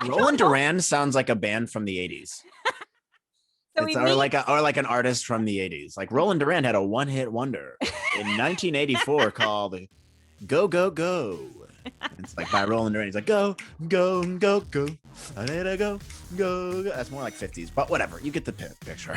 Roland Durand sounds like a band from the 80s. So It's like an artist from the 80s. Like Roland Durand had a one-hit wonder in 1984 called Go Go Go. It's like by Roland Durand. He's like go go go go. I need to go go go. That's more like 50s, but whatever. You get the picture.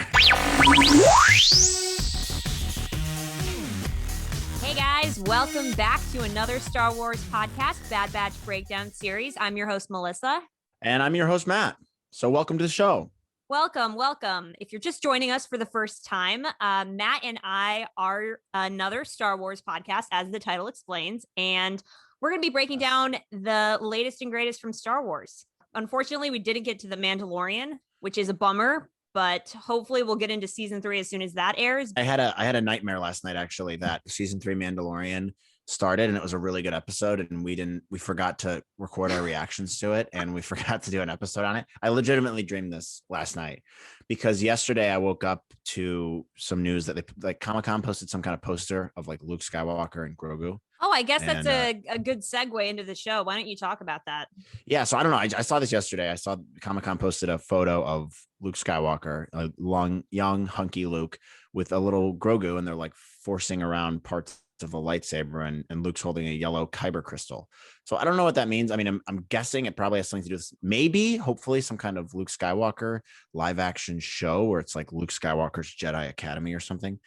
Hey guys, welcome back to another Star Wars podcast, Bad Batch Breakdown Series. I'm your host, Melissa. And I'm your host, Matt. So welcome to the show. Welcome. If you're just joining us for the first time, Matt and I are another Star Wars podcast, as the title explains, and we're going to be breaking down the latest and greatest from Star Wars. Unfortunately, we didn't get to The Mandalorian, which is a bummer, but hopefully we'll get into season 3 as soon as that airs. I had a nightmare last night, actually, that season 3 Mandalorian started and it was a really good episode, and we forgot to record our reactions to it, and we forgot to do an episode on it. I legitimately dreamed this last night because yesterday I woke up to some news that Comic-Con posted some kind of poster of like Luke Skywalker and Grogu. Oh, I guess that's a good segue into the show. Why don't you talk about that? Yeah, so I don't know. I saw this yesterday. I saw Comic-Con posted a photo of Luke Skywalker, a long, young, hunky Luke with a little Grogu, and they're like forcing around parts of a lightsaber, and Luke's holding a yellow kyber crystal. So I don't know what that means. I mean, I'm guessing it probably has something to do with maybe, hopefully, some kind of Luke Skywalker live action show where it's like Luke Skywalker's Jedi Academy or something,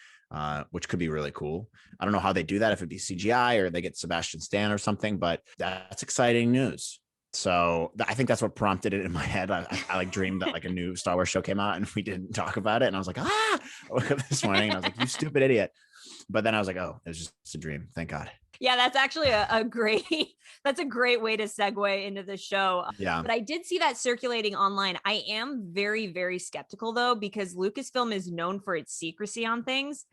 which could be really cool. I don't know how they do that, if it'd be CGI or they get Sebastian Stan or something, but that's exciting news. So I think that's what prompted it in my head. I like dreamed that like a new Star Wars show came out and we didn't talk about it. And I was like, I woke up this morning and I was like, you stupid idiot. But then I was like, oh, it was just a dream. Thank God. Yeah, that's actually a great way to segue into the show. Yeah. But I did see that circulating online. I am very, very skeptical though, because Lucasfilm is known for its secrecy on things.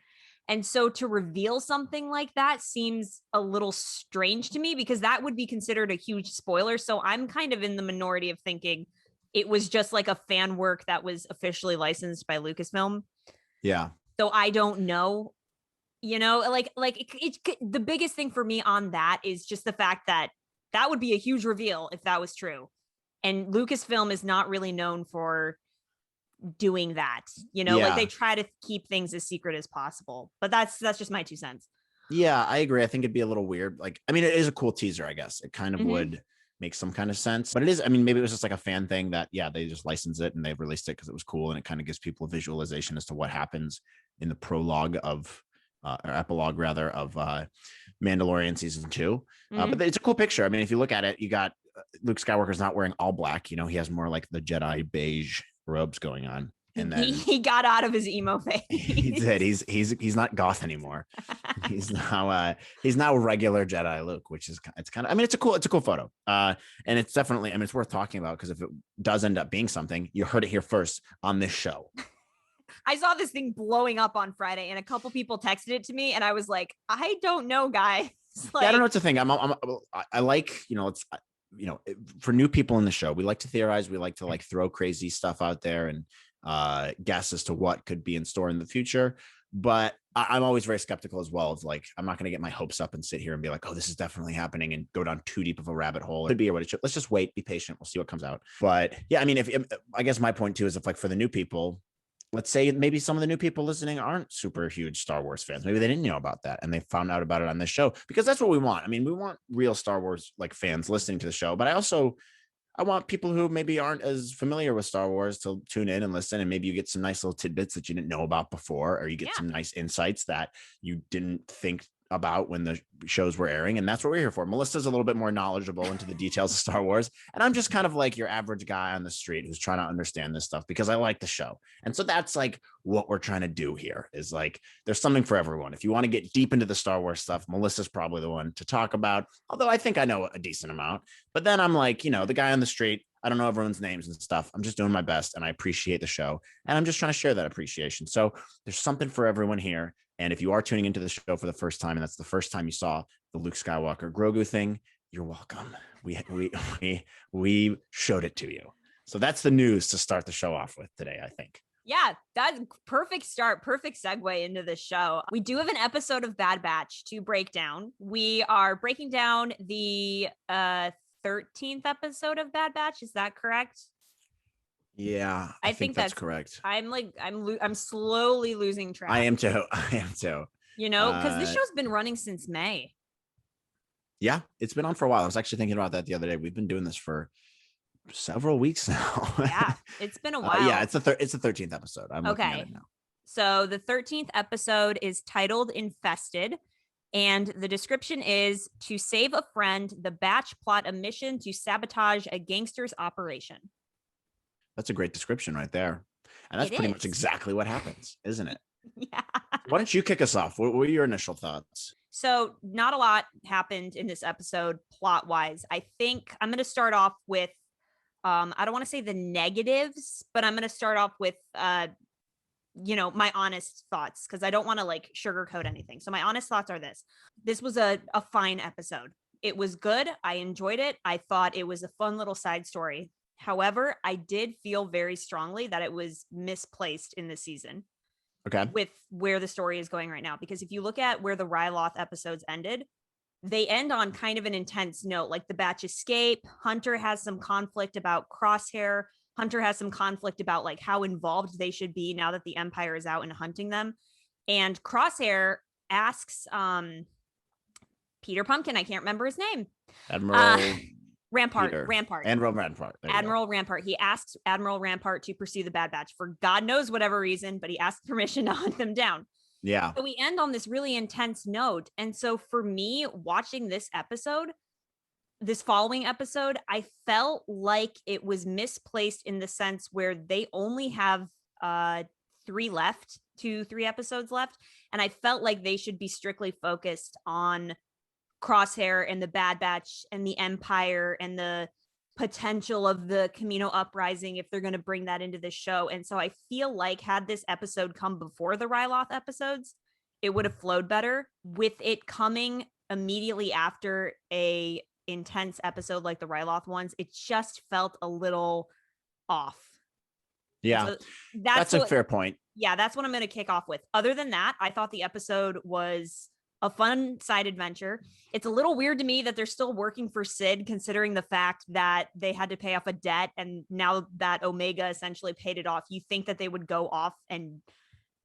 And so to reveal something like that seems a little strange to me, because that would be considered a huge spoiler. So I'm kind of in the minority of thinking it was just like a fan work that was officially licensed by Lucasfilm. Yeah. So I don't know, the biggest thing for me on that is just the fact that would be a huge reveal if that was true. And Lucasfilm is not really known for doing that, like they try to keep things as secret as possible, but that's just my 2 cents. Yeah, I agree. I think it'd be a little weird. Like, I mean, it is a cool teaser, I guess. It kind of would make some kind of sense, but it is, I mean, maybe it was just like a fan thing that, they just licensed it and they've released it because it was cool. And it kind of gives people a visualization as to what happens in the prologue of, or epilogue rather, of Mandalorian season 2. But it's a cool picture. I mean, if you look at it, you got Luke Skywalker's not wearing all black. He has more like the Jedi beige robes going on, and then he got out of his emo phase. He did. He's not goth anymore. He's now regular Jedi Luke, which is, it's kind of, I mean, it's a cool photo, and it's definitely, I mean, it's worth talking about, because if it does end up being something, you heard it here first on this show. I saw this thing blowing up on Friday, and a couple people texted it to me, and I was like, I don't know, guys. I don't know what to think. I like, it's, for new people in the show, we like to theorize. We like to like throw crazy stuff out there and guess as to what could be in store in the future. But I'm always very skeptical as well. It's like, I'm not going to get my hopes up and sit here and be like, oh, this is definitely happening, and go down too deep of a rabbit hole. It could be or what it should. Let's just wait, be patient. We'll see what comes out. But yeah, I mean, if I guess my point too is, if like for the new people, let's say maybe some of the new people listening aren't super huge Star Wars fans. Maybe they didn't know about that and they found out about it on this show, because that's what we want. I mean, we want real Star Wars like fans listening to the show, but I want people who maybe aren't as familiar with Star Wars to tune in and listen. And maybe you get some nice little tidbits that you didn't know about before, or you get some nice insights that you didn't think about when the shows were airing. And that's what we're here for. Melissa's a little bit more knowledgeable into the details of Star Wars, and I'm just kind of like your average guy on the street who's trying to understand this stuff because I like the show. And so that's like what we're trying to do here, is like, there's something for everyone. If you want to get deep into the Star Wars stuff, Melissa's probably the one to talk about, although I think I know a decent amount. But then I'm like, the guy on the street, I don't know everyone's names and stuff. I'm just doing my best, and I appreciate the show, and I'm just trying to share that appreciation. So there's something for everyone here. And if you are tuning into the show for the first time, and that's the first time you saw the Luke Skywalker Grogu thing, you're welcome. We showed it to you. So that's the news to start the show off with today, I think. Yeah, that's perfect start, perfect segue into the show. We do have an episode of Bad Batch to break down. We are breaking down the 13th episode of Bad Batch. Is that correct? Yeah, I think that's correct. I'm slowly losing track. I am too. Because this show's been running since May. Yeah, it's been on for a while. I was actually thinking about that the other day. We've been doing this for several weeks now. Yeah, it's been a while. Yeah, it's the 13th episode. I'm looking at it now. So the 13th episode is titled Infested. And the description is: to save a friend, the Batch plot a mission to sabotage a gangster's operation. That's a great description right there. And that's pretty much exactly what happens, isn't it? Yeah. Why don't you kick us off? What were your initial thoughts? So not a lot happened in this episode plot-wise. I think I'm going to start off with, I don't want to say the negatives, but I'm going to start off with, my honest thoughts, because I don't want to like sugarcoat anything. So my honest thoughts are this. This was a fine episode. It was good. I enjoyed it. I thought it was a fun little side story. However, I did feel very strongly that it was misplaced in the season. Okay. With where the story is going right now. Because if you look at where the Ryloth episodes ended, they end on kind of an intense note. Like the Batch escape, Hunter has some conflict about Crosshair. Hunter has some conflict about like how involved they should be now that the Empire is out and hunting them. And Crosshair asks Peter Pumpkin, I can't remember his name. Admiral Rampart. Admiral Rampart. Admiral Rampart. He asks Admiral Rampart to pursue the Bad Batch for God knows whatever reason, but he asks permission to hunt them down. Yeah. So we end on this really intense note. And so for me, watching this following episode, I felt like it was misplaced in the sense where they only have 3 episodes left. And I felt like they should be strictly focused on Crosshair and the Bad Batch and the Empire and the potential of the Camino uprising if they're going to bring that into the show. And so I feel like had this episode come before the Ryloth episodes, it would have flowed better. With it coming immediately after a intense episode like the Ryloth ones, it just felt a little off. Yeah, so that's a fair point. Yeah, that's what I'm going to kick off with. Other than that, I thought the episode was a fun side adventure. It's a little weird to me that they're still working for Sid, considering the fact that they had to pay off a debt. And now that Omega essentially paid it off, you think that they would go off and,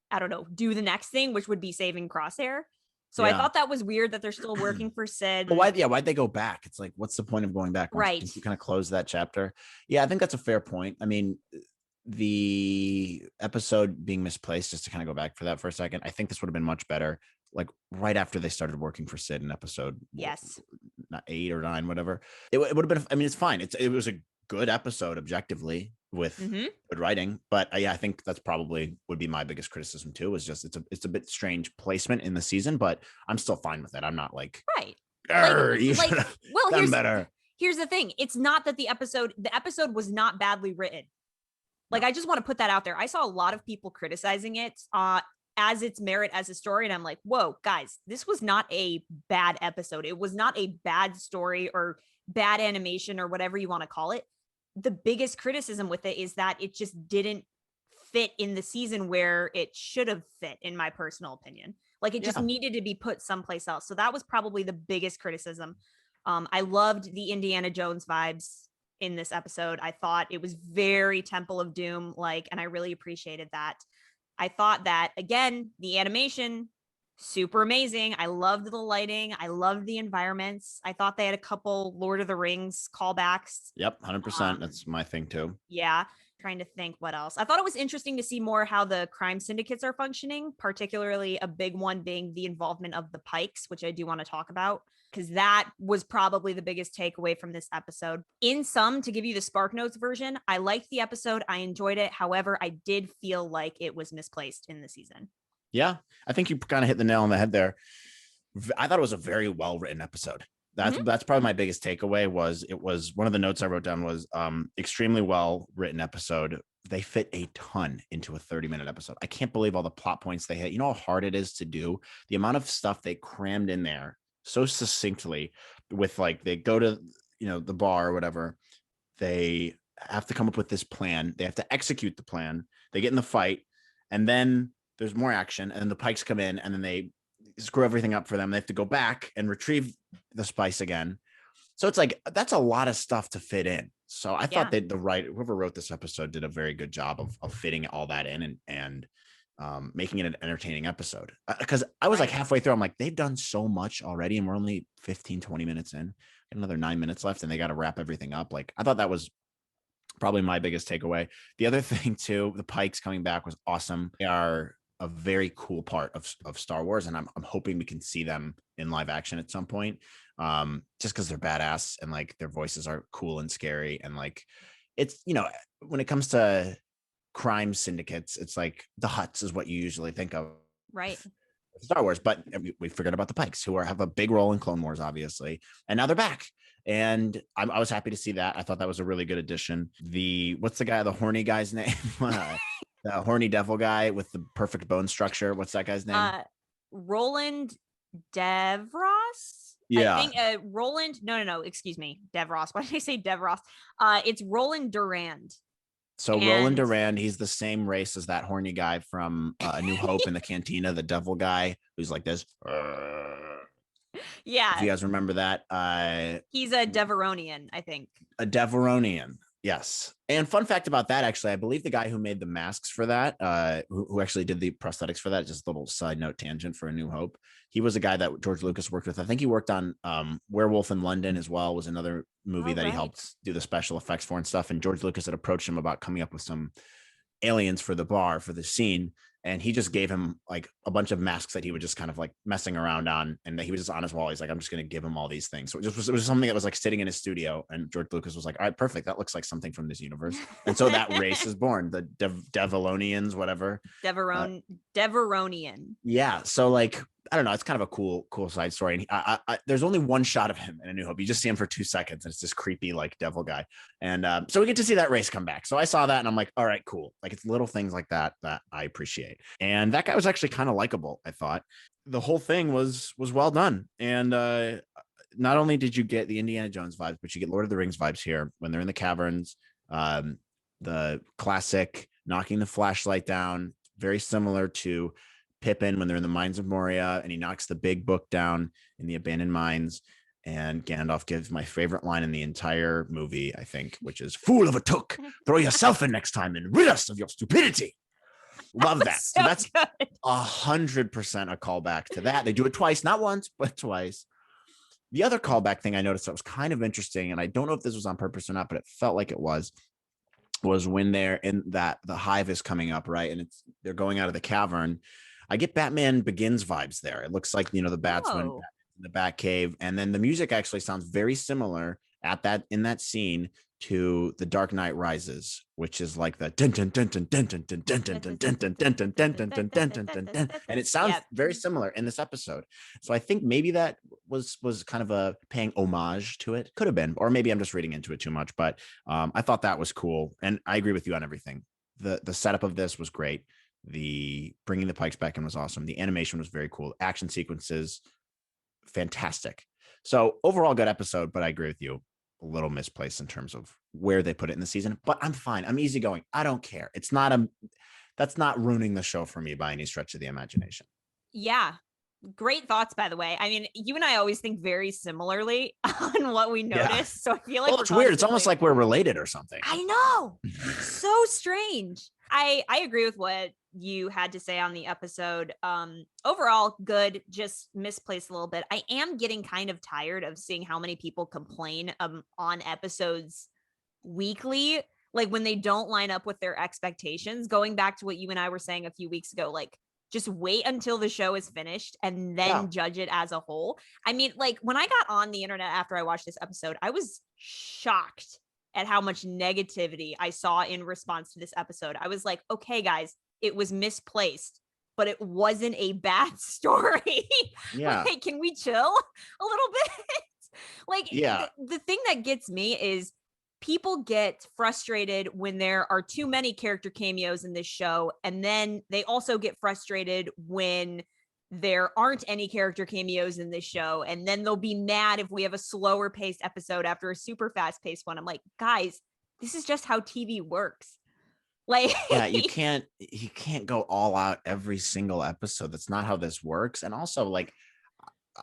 I don't know, do the next thing, which would be saving Crosshair. So I thought that was weird that they're still working for Sid. But why'd they go back? It's like, what's the point of going back? Right. You kind of close that chapter. Yeah, I think that's a fair point. I mean, the episode being misplaced, just to kind of go back for that for a second, I think this would have been much better like right after they started working for Sid in episode 8 or 9, whatever. It would have been, I mean, it's fine. It was a good episode objectively with good writing, but I think that's probably would be my biggest criticism too, is just it's a bit strange placement in the season, but I'm still fine with it. I'm not like, right. Here's the thing. It's not that the episode was not badly written. Like, I just want to put that out there. I saw a lot of people criticizing it as its merit as a story. And I'm like, whoa, guys, this was not a bad episode. It was not a bad story or bad animation or whatever you want to call it. The biggest criticism with it is that it just didn't fit in the season where it should have fit, in my personal opinion. Like, it just needed to be put someplace else. So that was probably the biggest criticism. I loved the Indiana Jones vibes in this episode. I thought it was very Temple of Doom like, and I really appreciated that. I thought that, again, the animation, super amazing. I loved the lighting. I loved the environments. I thought they had a couple Lord of the Rings callbacks. Yep, 100%. That's my thing too. Yeah. Trying to think what else. I thought it was interesting to see more how the crime syndicates are functioning, particularly a big one being the involvement of the Pikes, which I do want to talk about, because that was probably the biggest takeaway from this episode. In sum, to give you the Spark Notes version, I liked the episode. I enjoyed it. However, I did feel like it was misplaced in the season. Yeah, I think you kind of hit the nail on the head there. I thought it was a very well-written episode. That's probably my biggest takeaway. It was one of the notes I wrote down was extremely well written episode. They fit a ton into a 30-minute episode. I can't believe all the plot points they hit. You know how hard it is to do? The amount of stuff they crammed in there so succinctly, with like, they go to, the bar or whatever. They have to come up with this plan. They have to execute the plan. They get in the fight, and then there's more action, and then the Pikes come in, and then they screw everything up for them. They have to go back and retrieve the spice again. So it's like, that's a lot of stuff to fit in. So I thought Yeah. that whoever wrote this episode did a very good job of fitting all that in and making it an entertaining episode. Because I was like Right. halfway through, I'm like, they've done so much already and we're only 15, 20 minutes in, another 9 minutes left and they got to wrap everything up. Like, I thought that was probably my biggest takeaway. The other thing too, the Pikes coming back was awesome. They are a very cool part of Star Wars, and I'm hoping we can see them in live action at some point. Just because they're badass and like their voices are cool and scary, and like it's, when it comes to crime syndicates, it's like the Hutts is what you usually think of Right. Star Wars, but we forget about the Pikes, who have a big role in Clone Wars, obviously, and now they're back. And I was happy to see that. I thought that was a really good addition. What's the horny guy's name? The horny devil guy with the perfect bone structure. What's that guy's name? Roland Devros. I Yeah. think Roland. No. Excuse me, Devros. Why did I say Devros? It's Roland Durand. So Roland Durand, he's the same race as that horny guy from A New Hope in the cantina, the devil guy who's like this. Yeah. If you guys remember that. He's a Deveronian, I think. A Deveronian. Yes. And fun fact about that, actually, I believe the guy who made the masks for that, who actually did the prosthetics for that, just a little side note tangent for A New Hope. He was a guy that George Lucas worked with. I think he worked on Werewolf in London as well, was another movie that he helped do the special effects for and stuff. And George Lucas had approached him about coming up with some aliens for the bar, for the scene. And he just gave him like a bunch of masks that he would just kind of like messing around on. And that he was just on his wall. He's like, I'm just going to give him all these things. So it was something that was like sitting in his studio. And George Lucas was like, all right, perfect. That looks like something from this universe. And so that race is born, the Devolonians, whatever. Deveronian. Yeah. So like, I don't know. It's kind of a cool side story. And there's only one shot of him in A New Hope. You just see him for 2 seconds, and it's this creepy like devil guy. And so we get to see that race come back. So I saw that, and I'm like, all right, cool. Like, it's little things like that I appreciate. And that guy was actually kind of likable, I thought. The whole thing was well done. And not only did you get the Indiana Jones vibes, but you get Lord of the Rings vibes here when they're in the caverns. The classic knocking the flashlight down, very similar to Pippin when they're in the mines of Moria, and he knocks the big book down in the abandoned mines. And Gandalf gives my favorite line in the entire movie, I think, which is, "Fool of a took, throw yourself in next time and rid us of your stupidity." Love that. So that's 100% a callback to that. They do it twice, not once, but twice. The other callback thing I noticed that was kind of interesting, and I don't know if this was on purpose or not, but it felt like it was when they're in the hive is coming up, right? And they're going out of the cavern. I get Batman Begins vibes there. It looks like, the bats in the Bat Cave. And then the music actually sounds very similar in that scene to The Dark Knight Rises, which is like the and it sounds very similar in this episode. So I think maybe that was kind of a paying homage to it. Could have been, or maybe I'm just reading into it too much, but I thought that was cool. And I agree with you on everything. The setup of this was great. The bringing the Pikes back in was awesome. The animation was very cool. Action sequences, fantastic. So overall, good episode, but I agree with you. A little misplaced in terms of where they put it in the season, but I'm fine. I'm easygoing. I don't care. That's not ruining the show for me by any stretch of the imagination. Yeah. Great thoughts, by the way. I mean, you and I always think very similarly on what we notice. Yeah. So I feel like it's weird. It's almost like we're related or something. I know. So strange. I agree with what you had to say on the episode. Overall, good, just misplaced a little bit. I am getting kind of tired of seeing how many people complain on episodes weekly, like when they don't line up with their expectations. Going back to what you and I were saying a few weeks ago, like, just wait until the show is finished and then judge it as a whole. I mean, like, when I got on the internet after I watched this episode, I was shocked at how much negativity I saw in response to this episode. I was like, okay, guys, it was misplaced, but it wasn't a bad story. Yeah. Like, can we chill a little bit? Like, the thing that gets me is people get frustrated when there are too many character cameos in this show. And then they also get frustrated when there aren't any character cameos in this show. And then they'll be mad if we have a slower paced episode after a super fast paced one. I'm like, guys, this is just how TV works. Like, yeah, you can't go all out every single episode. That's not how this works. And also, like,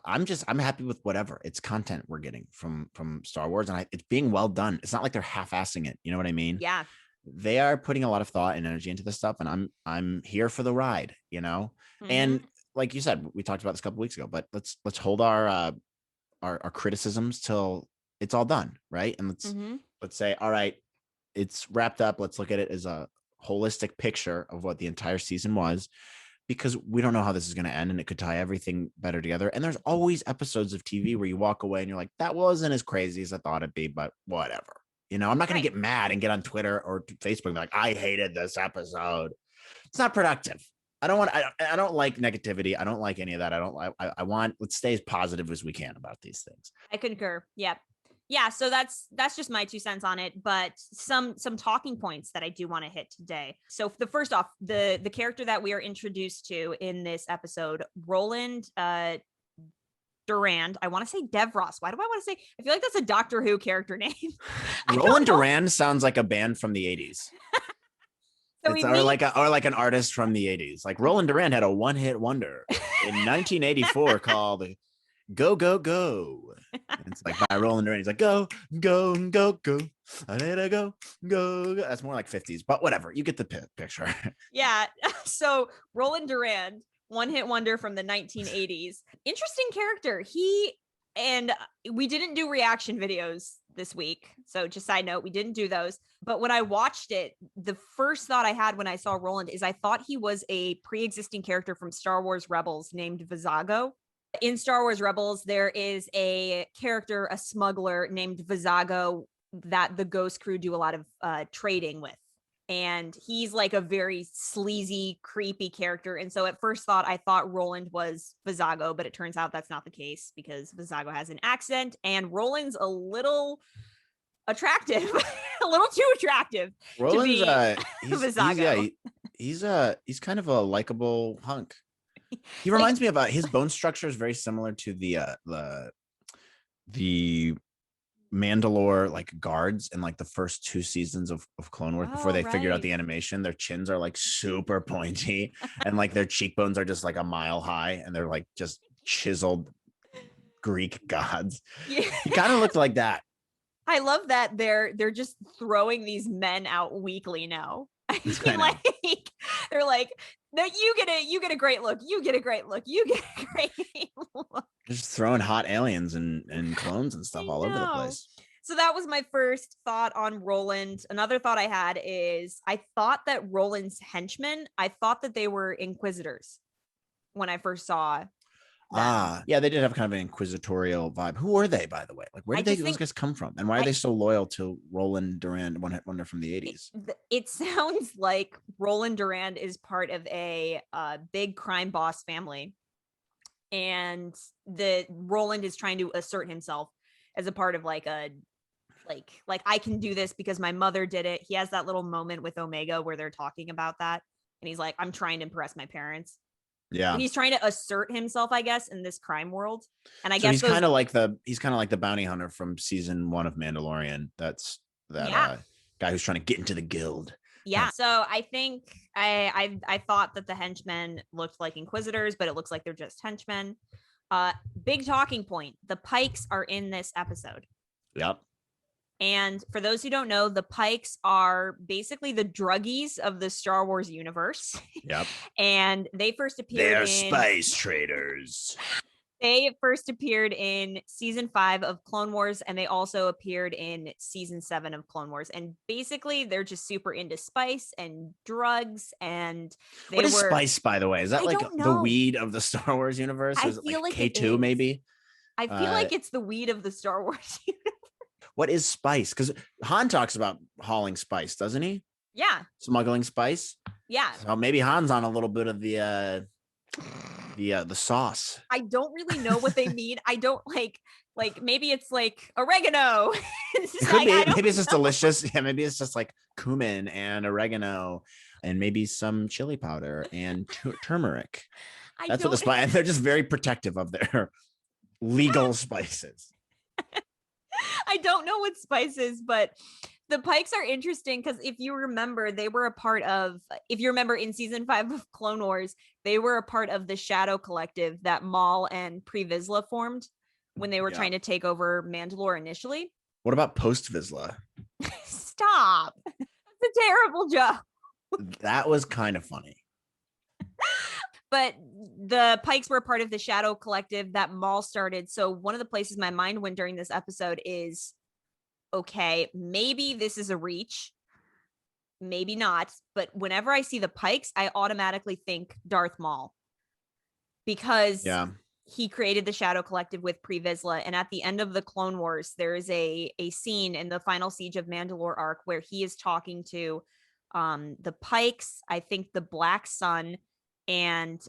I'm happy with whatever it's content we're getting from Star Wars, and it's being well done. It's not like they're half-assing it. You know what I mean? Yeah. They are putting a lot of thought and energy into this stuff, and I'm here for the ride. And like you said, we talked about this a couple weeks ago, but let's hold our criticisms till it's all done, right? And let's say, all right, it's wrapped up. Let's look at it as a holistic picture of what the entire season was, because we don't know how this is going to end, and it could tie everything better together. And there's always episodes of TV where you walk away and you're like, that wasn't as crazy as I thought it'd be, but whatever. I'm not going to get mad and get on Twitter or Facebook and be like, I hated this episode. It's not productive. I don't like negativity. I don't like any of that. I want, let's stay as positive as we can about these things. I concur. Yep. Yeah, so that's just my 2 cents on it, but some talking points that I do want to hit today. So the first off, the character that we are introduced to in this episode, Roland Durand. I want to say Devros. Why do I want to say? I feel like that's a Doctor Who character name. Roland Durand sounds like a band from the 80s. So or like an artist from the 80s. Like Roland Durand had a one-hit wonder in 1984 called Go, Go, Go. And it's like by Roland Durand. He's like, go, go, go, go. I need to go, go, go. That's more like 50s, but whatever. You get the picture. Yeah. So Roland Durand, one-hit wonder from the 1980s. Interesting character. We didn't do reaction videos this week. So just side note, we didn't do those. But when I watched it, the first thought I had when I saw Roland is I thought he was a pre-existing character from Star Wars Rebels named Vizago. In Star Wars Rebels, there is a character, a smuggler named Vizago that the Ghost Crew do a lot of trading with. And he's like a very sleazy, creepy character. And so at first I thought Roland was Vizago, but it turns out that's not the case because Vizago has an accent and Roland's a little attractive, a little too attractive. Roland's to be Vizago. He's kind of a likable hunk. He reminds me of his bone structure is very similar to the Mandalore like guards in like the first 2 seasons of Clone Wars before they figured out the animation. Their chins are like super pointy and like their cheekbones are just like a mile high and they're like just chiseled Greek gods. Yeah. He kind of looked like that. I love that they're just throwing these men out weekly now. I mean, like they're like, no, you get a great look. You get a great look. You get a great look. Just throwing hot aliens and clones and stuff all over the place. So that was my first thought on Roland. Another thought I had is I thought that Roland's henchmen, I thought that they were Inquisitors when I first saw them. Yeah, they did have kind of an inquisitorial vibe. Who are they, by the way? Like, where did those guys come from? And why are they so loyal to Roland Durand, one hit wonder from the 80s? It sounds like Roland Durand is part of a big crime boss family. And Roland is trying to assert himself as a part of like I can do this because my mother did it. He has that little moment with Omega where they're talking about that. And he's like, I'm trying to impress my parents. Yeah. And he's trying to assert himself, I guess, in this crime world. And I guess he's kind of like the bounty hunter from season 1 of Mandalorian. That's that guy who's trying to get into the guild. Yeah. So I think I thought that the henchmen looked like Inquisitors, but it looks like they're just henchmen. Big talking point. The Pikes are in this episode. Yep. And for those who don't know, the Pikes are basically the druggies of the Star Wars universe. Yep. And they first appeared They're spice traders. They first appeared in season 5 of Clone Wars, and they also appeared in season 7 of Clone Wars. And basically, they're just super into spice and drugs. And what is spice, by the way? Is that like the weed of the Star Wars universe? I is it feel like K2 maybe? I feel like it's the weed of the Star Wars universe. What is spice? Because Han talks about hauling spice, doesn't he? Yeah. Smuggling spice. Yeah. So maybe Han's on a little bit of the sauce. I don't really know what they mean. I don't like maybe it's like oregano. It could be. Maybe it's just delicious. Yeah, maybe it's just like cumin and oregano and maybe some chili powder and turmeric. That's what the spice. And they're just very protective of their legal spices. I don't know what spice is, but The Pikes are interesting because if you remember in season 5 of Clone Wars, they were a part of the Shadow Collective that Maul and Pre Vizsla formed when they were trying to take over Mandalore initially. What about post Vizsla? Stop. That's a terrible joke. That was kind of funny. But the Pikes were part of the Shadow Collective that Maul started. So one of the places my mind went during this episode is, okay, maybe this is a reach, maybe not. But whenever I see the Pikes, I automatically think Darth Maul, because he created the Shadow Collective with Pre Vizsla. And at the end of the Clone Wars, there is a scene in the final Siege of Mandalore arc where he is talking to the Pikes, I think the Black Sun, and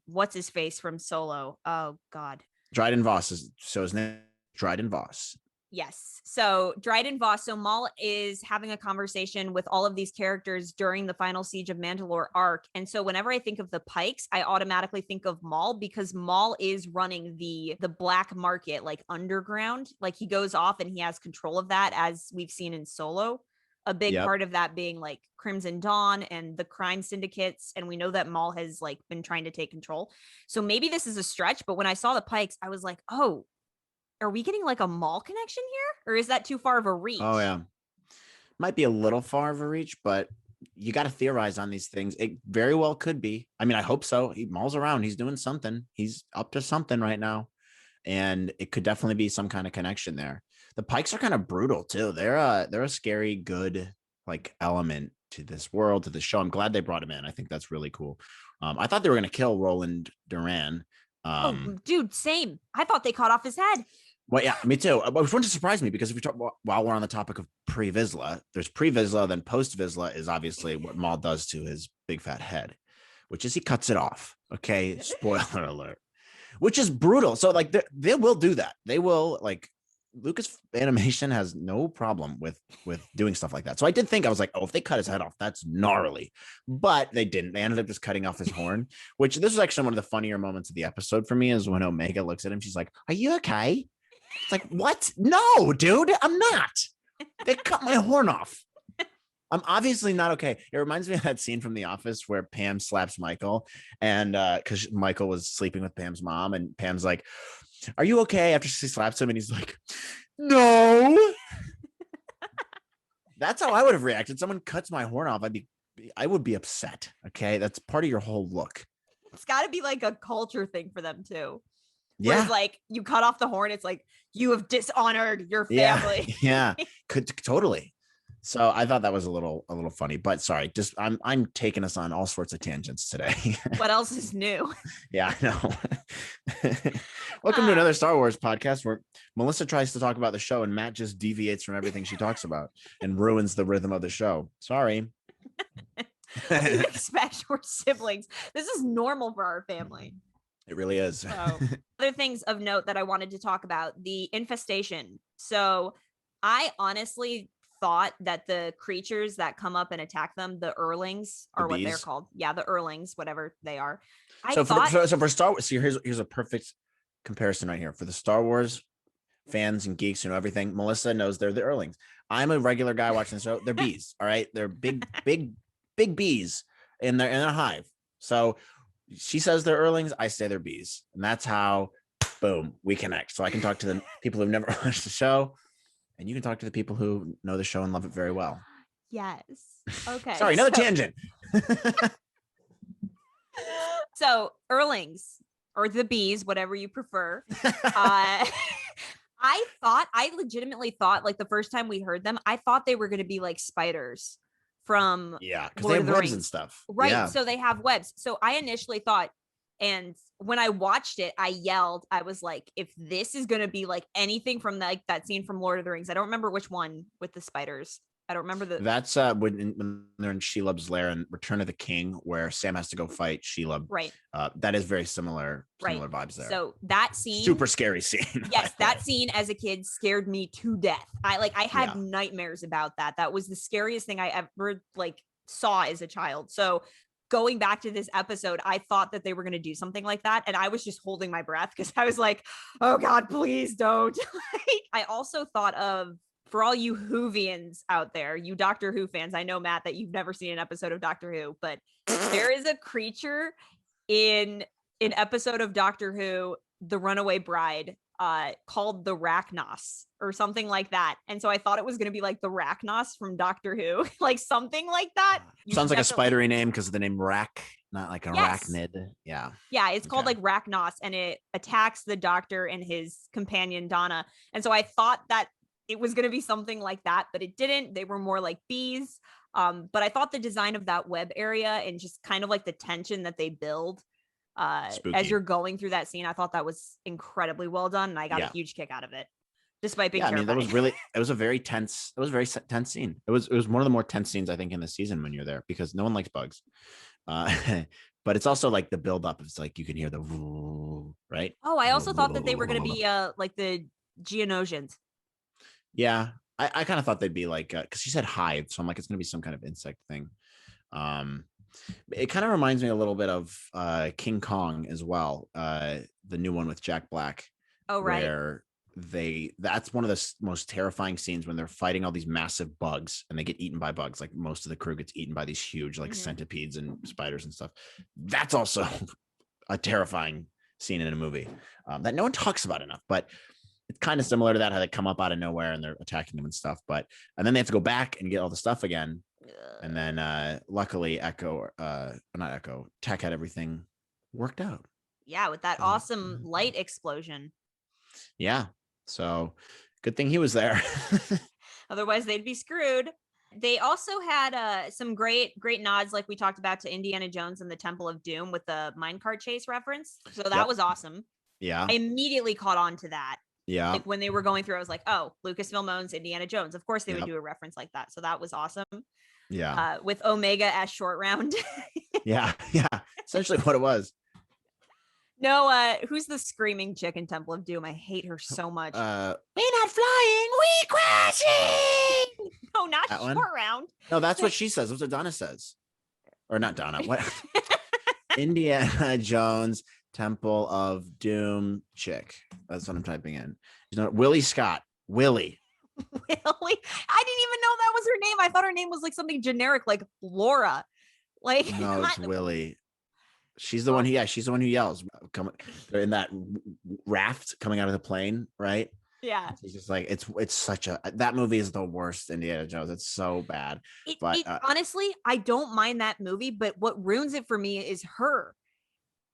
what's his face from Solo? Oh God, Dryden Voss so his name Dryden Voss. Yes. So Dryden Voss. So Maul is having a conversation with all of these characters during the final Siege of Mandalore arc. And so whenever I think of the Pikes, I automatically think of Maul, because Maul is running the black market, like underground. Like he goes off and he has control of that, as we've seen in Solo. A big part of that being like Crimson Dawn and the crime syndicates. And we know that Maul has like been trying to take control. So maybe this is a stretch, but when I saw the Pikes, I was like, oh, are we getting like a Maul connection here? Or is that too far of a reach? Oh yeah. Might be a little far of a reach, but you got to theorize on these things. It very well could be. I mean, I hope so. Maul's around. He's doing something. He's up to something right now. And it could definitely be some kind of connection there. The Pikes are kind of brutal too. They're a scary, good like element to this world, to the show. I'm glad they brought him in. I think that's really cool. I thought they were going to kill Roland Durand. Oh, dude, same. I thought they cut off his head. Well, yeah, me too. Which one to surprise me, because if we talk while we're on the topic of Pre Vizsla, there's Pre Vizsla, then Post Vizsla is obviously what Maul does to his big fat head, which is he cuts it off. Okay, spoiler alert. Which is brutal. So like they will do that. They will, like, Lucas Animation has no problem with doing stuff like that. So I did think, I was like, oh, if they cut his head off, that's gnarly. But they didn't. They ended up just cutting off his horn, which this was actually one of the funnier moments of the episode for me, is when Omega looks at him. She's like, are you okay? It's like, what? No, dude, I'm not. They cut my horn off. I'm obviously not okay. It reminds me of that scene from The Office where Pam slaps Michael, and because Michael was sleeping with Pam's mom, and Pam's like, are you okay? After she slaps him, and he's like, no. That's how I would have reacted. Someone cuts my horn off, I would be upset. Okay, that's part of your whole look. It's got to be like a culture thing for them too. Yeah. Whereas like you cut off the horn, it's like you have dishonored your family. Yeah. Could totally. So I thought that was a little funny, but sorry, just I'm taking us on all sorts of tangents today. What else is new? Yeah, I know. Welcome to another Star Wars podcast, where Melissa tries to talk about the show and Matt just deviates from everything she talks about and ruins the rhythm of the show. Sorry. What do you expect? We're siblings. This is normal for our family. It really is. Other things of note that I wanted to talk about, the infestation. So I honestly thought that the creatures that come up and attack them, the Earlings, are what they're called. Yeah, the Earlings, whatever they are. So for Star Wars, see, here's a perfect comparison right here. For the Star Wars fans and geeks, everything, Melissa knows they're the Earlings. I'm a regular guy watching the show. They're bees. All right. They're big bees, and they're in a hive. So she says they're Earlings, I say they're bees. And that's how, boom, we connect. So I can talk to the people who've never watched the show, and you can talk to the people who know the show and love it very well. Yes. Okay. Sorry, another tangent. So Earlings, or the bees, whatever you prefer. I legitimately thought, like, the first time we heard them, I thought they were going to be like spiders from because they have webs and stuff, right? Yeah. So they have webs. So I initially thought, and when I watched it, I yelled. I was like, if this is gonna be like anything from that scene from Lord of the Rings, I don't remember which one with the spiders. I don't remember That's when they're in Shelob's lair in Return of the King, where Sam has to go fight Shelob. Right. That is very similar vibes there. So that scene, super scary scene. Yes, that scene as a kid scared me to death. I had nightmares about that. That was the scariest thing I ever saw as a child. So going back to this episode, I thought that they were going to do something like that, and I was just holding my breath because I was like, oh God, please don't. I also thought of for all you Whovians out there, you Doctor Who fans, I know, Matt, that you've never seen an episode of Doctor Who, but there is a creature in an episode of Doctor Who, The Runaway Bride, called the Rachnos or something like that. And so I thought it was going to be like the Rachnos from Doctor Who, like something like that. Sounds like a spidery name because of the name Rack, not like arachnid. Yeah, it's called like Rachnos, and it attacks the Doctor and his companion Donna. And so I thought that it was going to be something like that, but it didn't. They were more like bees. But I thought the design of that web area and just kind of like the tension that they build as you're going through that scene, I thought that was incredibly well done, and I got a huge kick out of it, despite being terrifying. I mean, it was a very tense scene. It was one of the more tense scenes I think in the season when you're there, because no one likes bugs. But it's also like the build up. It's like you can hear the right. Oh, I also thought that they were going to be like the Geonosians. Yeah, I kind of thought they'd be like, because she said hive, so I'm like, it's going to be some kind of insect thing. It kind of reminds me a little bit of King Kong as well, the new one with Jack Black. Oh, right. Where that's one of the most terrifying scenes when they're fighting all these massive bugs and they get eaten by bugs. Like most of the crew gets eaten by these huge like centipedes and spiders and stuff. That's also a terrifying scene in a movie that no one talks about enough, but it's kind of similar to that, how they come up out of nowhere and they're attacking them and stuff. And then they have to go back and get all the stuff again. And then luckily Tech had everything worked out. Yeah, with that awesome light explosion. Yeah. So good thing he was there. Otherwise they'd be screwed. They also had some great nods, like we talked about, to Indiana Jones and the Temple of Doom with the minecart chase reference. So that was awesome. Yeah. I immediately caught on to that. Yeah. Like when they were going through, I was like, oh, Lucasfilm owns Indiana Jones. Of course they would do a reference like that. So that was awesome. Yeah. With Omega as Short Round. Yeah. Essentially what it was. No, who's the screaming chick in Temple of Doom? I hate her so much. We're not flying, we crashing. No, not that Short Round. No, that's what she says. That's what Donna says. Or not Donna. What? Indiana Jones, Temple of Doom chick. That's what I'm typing in. You know, Willie Scott. Willie. I didn't even know that was her name. I thought her name was like something generic, like Laura. Like no, it's Willie. She's the one who, she's the one who yells. They're in that raft coming out of the plane, right? Yeah. She's just like, it's such that movie is the worst Indiana Jones. It's so bad. Honestly, I don't mind that movie, but what ruins it for me is her.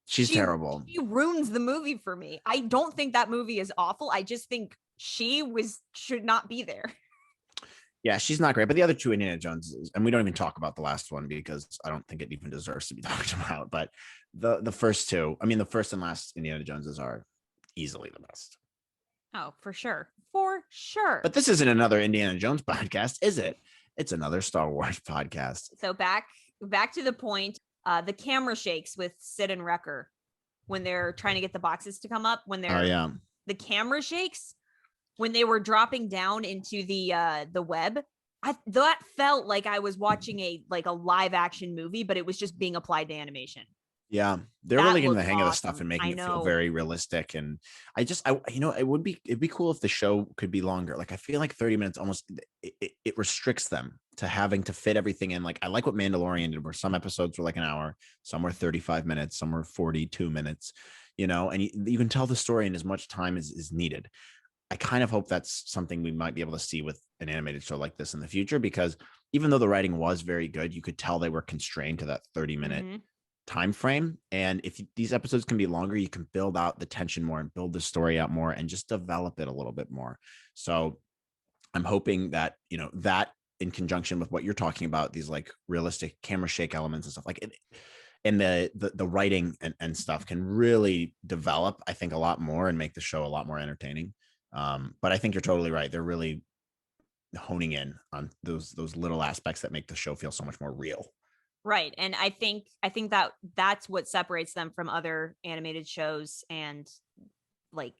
She's terrible. She ruins the movie for me. I don't think that movie is awful. I just think she should not be there. Yeah, she's not great. But the other two Indiana Joneses, and we don't even talk about the last one because I don't think it even deserves to be talked about. But the first two, I mean, the first and last Indiana Joneses are easily the best. Oh, for sure. For sure. But this isn't another Indiana Jones podcast, is it? It's another Star Wars podcast. So back to the point, the camera shakes with Sid and Wrecker when they're trying to get the boxes to come up. When they're the camera shakes when they were dropping down into the web. That felt like I was watching a live action movie, but it was just being applied to animation. Yeah, they're really getting the hang of the stuff and making it feel very realistic. And it'd be cool if the show could be longer. Like I feel like 30 minutes almost it restricts them to having to fit everything in. Like I like what Mandalorian did, where some episodes were like an hour, some were 35 minutes, some were 42 minutes. And you can tell the story in as much time as is needed. I kind of hope that's something we might be able to see with an animated show like this in the future, because even though the writing was very good, you could tell they were constrained to that 30-minute time frame. And if these episodes can be longer, you can build out the tension more and build the story out more and just develop it a little bit more. So I'm hoping that, that in conjunction with what you're talking about, these like realistic camera shake elements and stuff like it, and the writing and stuff can really develop, I think, a lot more and make the show a lot more entertaining. But I think you're totally right. They're really honing in on those little aspects that make the show feel so much more real. Right. And I think that that's what separates them from other animated shows and like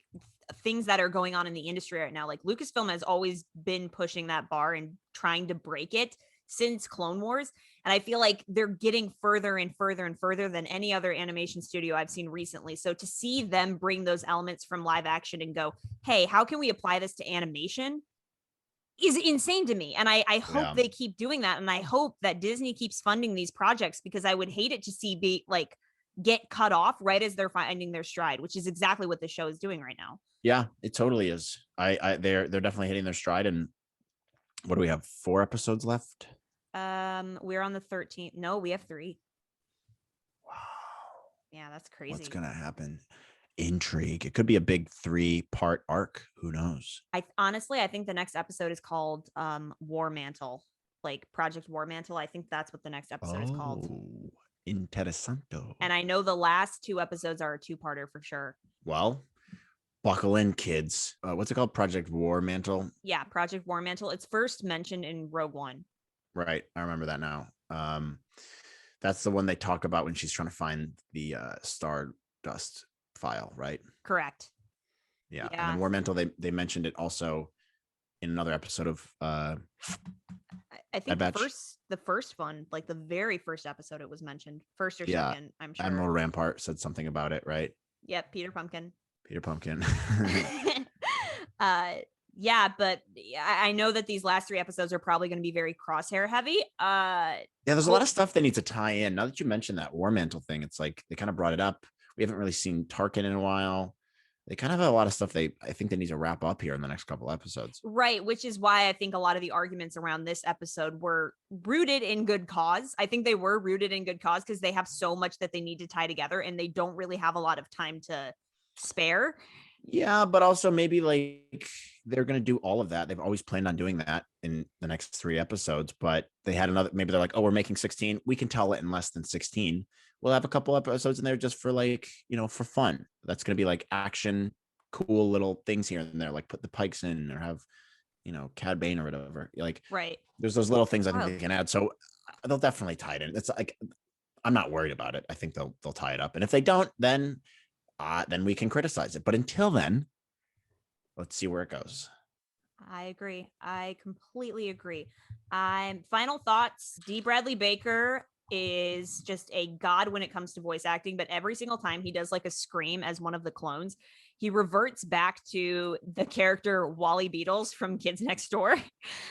things that are going on in the industry right now. Like Lucasfilm has always been pushing that bar and trying to break it since Clone Wars. And I feel like they're getting further and further and further than any other animation studio I've seen recently. So to see them bring those elements from live action and go, hey, how can we apply this to animation? is insane to me. And I hope Yeah. they keep doing that. And I hope that Disney keeps funding these projects, because I would hate it to see get cut off right as they're finding their stride, which is exactly what the show is doing right now. Yeah, it totally is. They're definitely hitting their stride. And what do we have? 4 episodes left? We're on the 13th. No, we have 3. Wow. Yeah, that's crazy. What's gonna happen? Intrigue. It could be a big 3-part arc. Who knows? I think the next episode is called War Mantle, like Project War Mantle. I think that's what the next episode is called. Oh, interessanto. And I know the last 2 episodes are a 2-parter for sure. Well, buckle in, kids. What's it called? Project War Mantle? Yeah, Project War Mantle. It's first mentioned in Rogue One. Right. I remember that now. That's the one they talk about when she's trying to find the Stardust file, right? Correct. Yeah. And then War Mantle, they mentioned it also in another episode of I think the first one, like the very first episode, it was mentioned. First or second, I'm sure. Admiral Rampart said something about it, right? Yep, Peter Pumpkin. Yeah, but I know that these last 3 episodes are probably going to be very crosshair heavy. Yeah, there's a lot of stuff they need to tie in. Now that you mentioned that War Mantle thing, it's like they kind of brought it up. We haven't really seen Tarkin in a while. They kind of have a lot of stuff I think they need to wrap up here in the next couple episodes. Right, which is why I think a lot of the arguments around this episode were rooted in good cause. I think they were rooted in good cause because they have so much that they need to tie together and they don't really have a lot of time to spare. Yeah, but also maybe like they're going to do all of that. They've always planned on doing that in the next 3 episodes, but they had maybe they're like, oh, we're making 16. We can tell it in less than 16. We'll have a couple episodes in there just for for fun. That's going to be like action, cool little things here and there, like put the Pikes in or have, Cad Bane or whatever. Like, right. There's those little things I think they can add. So they'll definitely tie it in. It's like, I'm not worried about it. I think they'll tie it up. And if they don't, then we can criticize it. But until then, let's see where it goes. I agree. I completely agree. Final thoughts. D. Bradley Baker is just a god when it comes to voice acting, but every single time he does like a scream as one of the clones, he reverts back to the character Wally Beatles from Kids Next Door.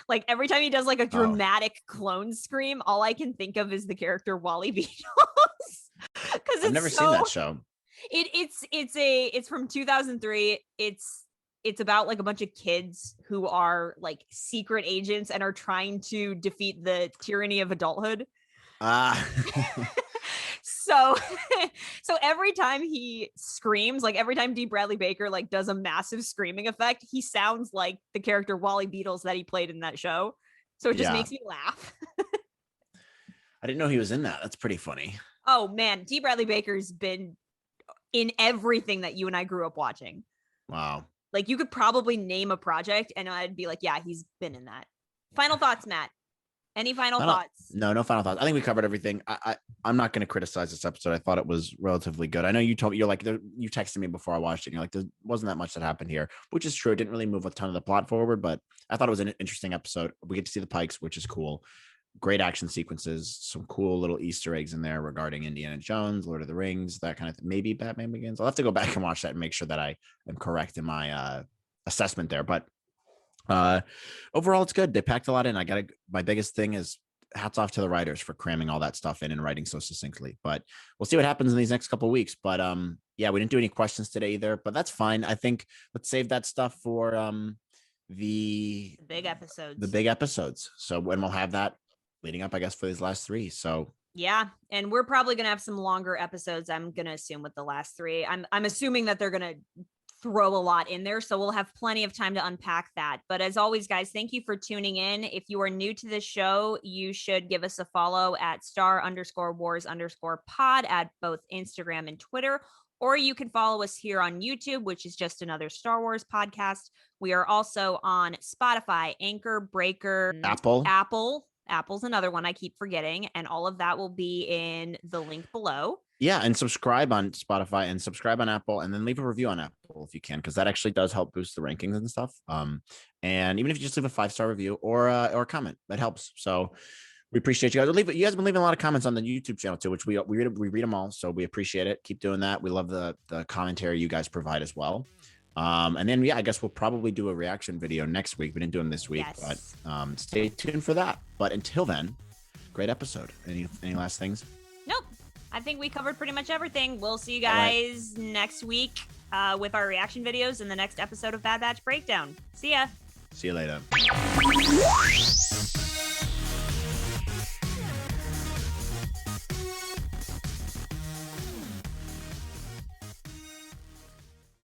Like every time he does like a dramatic clone scream, all I can think of is the character Wally Beatles. Because I've never seen that show. It's from 2003. It's about like a bunch of kids who are like secret agents and are trying to defeat the tyranny of adulthood. So every time he screams, like every time D. Bradley Baker like does a massive screaming effect, he sounds like the character Wally Beatles that he played in that show. So it just makes me laugh. I didn't know he was in that. That's pretty funny. Oh man, D. Bradley Baker's been in everything that you and I grew up watching. Wow. Like you could probably name a project and I'd be like, yeah, he's been in that. Final thoughts, Matt? Any final thoughts? No final thoughts. I think we covered everything. I'm not going to criticize this episode. I thought it was relatively good. I know you you texted me before I watched it. And you're like, there wasn't that much that happened here, which is true. It didn't really move a ton of the plot forward, but I thought it was an interesting episode. We get to see the Pikes, which is cool. Great action sequences, some cool little Easter eggs in there regarding Indiana Jones, Lord of the Rings, that kind of thing. Maybe Batman Begins. I'll have to go back and watch that and make sure that I am correct in my assessment there. But overall, it's good. They packed a lot in. My biggest thing is hats off to the writers for cramming all that stuff in and writing so succinctly. But we'll see what happens in these next couple of weeks. But yeah, we didn't do any questions today either, but that's fine. I think let's save that stuff for the big episodes. The big episodes. So when we'll have that leading up, I guess, for these last 3. So yeah, and we're probably gonna have some longer episodes. I'm gonna assume with the last 3. I'm assuming that they're gonna throw a lot in there, so we'll have plenty of time to unpack that. But as always, guys, thank you for tuning in. If you are new to this show, you should give us a follow at *_wars_pod at both Instagram and Twitter, or you can follow us here on YouTube, which is just Another Star Wars podcast. We are also on Spotify, Anchor, Breaker, Apple's another one I keep forgetting, and all of that will be in the link below. Yeah, and subscribe on Spotify and subscribe on Apple, and then leave a review on Apple if you can, because that actually does help boost the rankings and stuff. And even if you just leave a 5-star review or a comment, that helps. So we appreciate you guys. You guys have been leaving a lot of comments on the YouTube channel too, which we read them all. So we appreciate it. Keep doing that. We love the commentary you guys provide as well. And then, I guess we'll probably do a reaction video next week. We didn't do them this week, Yes. but stay tuned for that. But until then, great episode. Any last things? Nope. I think we covered pretty much everything. We'll see you All right. guys next week with our reaction videos in the next episode of Bad Batch Breakdown. See ya. See you later.